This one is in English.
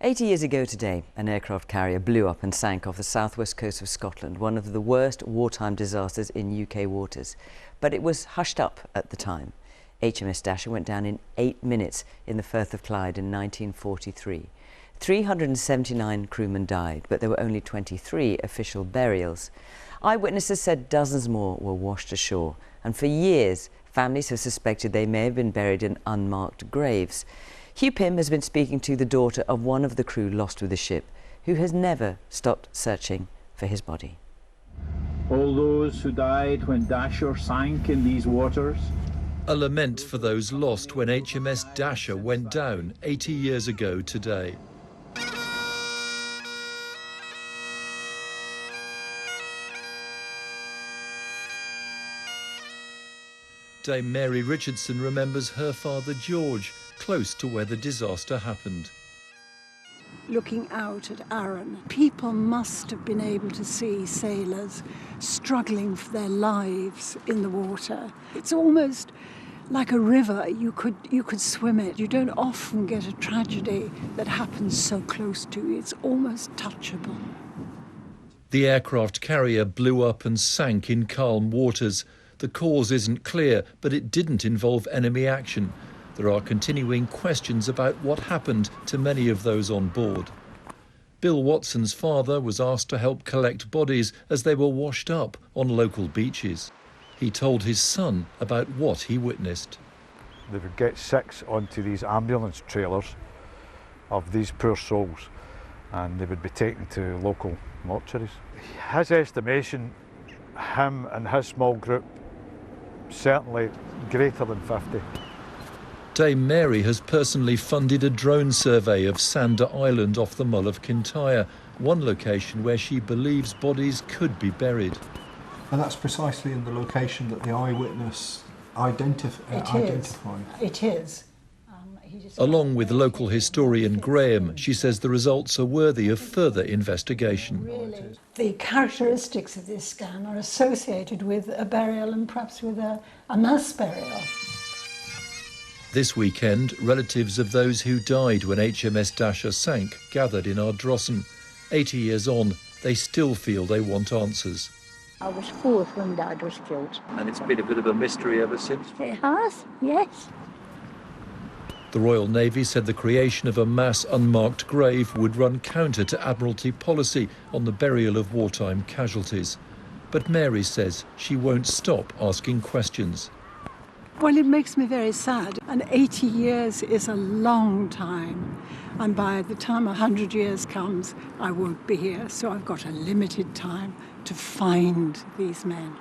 80 years ago today, an aircraft carrier blew up and sank off the southwest coast of Scotland, one of the worst wartime disasters in UK waters. But it was hushed up at the time. HMS Dasher went down in 8 minutes in the Firth of Clyde in 1943. 379 crewmen died, but there were only 23 official burials. Eyewitnesses said dozens more were washed ashore, and for years families have suspected they may have been buried in unmarked graves. Hugh Pym has been speaking to the daughter of one of the crew lost with the ship, who has never stopped searching for his body. All those who died when Dasher sank in these waters. A lament for those lost when HMS Dasher went down 80 years ago today. Dame Mary Richardson remembers her father George, close to where the disaster happened. Looking out at Arran, people must have been able to see sailors struggling for their lives in the water. It's almost like a river. You could swim it. You don't often get a tragedy that happens so close to you. It's almost touchable. The aircraft carrier blew up and sank in calm waters. The cause isn't clear, but it didn't involve enemy action. There are continuing questions about what happened to many of those on board. Bill Watson's father was asked to help collect bodies as they were washed up on local beaches. He told his son about what he witnessed. They would get 6 onto these ambulance trailers of these poor souls, and they would be taken to local mortuaries. His estimation, him and his small group, certainly greater than 50. Dame Mary has personally funded a drone survey of Sander Island off the Mull of Kintyre, one location where she believes bodies could be buried. And that's precisely in the location that the eyewitness identified. It is. Along with local historian Graham, she says the results are worthy of further investigation. Really. The characteristics of this scan are associated with a burial and perhaps with a mass burial. This weekend, relatives of those who died when HMS Dasher sank gathered in Ardrossan. 80 years on, they still feel they want answers. I was 4 when Dad was killed. And it's been a bit of a mystery ever since. It has, yes. The Royal Navy said the creation of a mass unmarked grave would run counter to Admiralty policy on the burial of wartime casualties. But Mary says she won't stop asking questions. Well, it makes me very sad, and 80 years is a long time, and by the time 100 years comes, I won't be here, so I've got a limited time to find these men.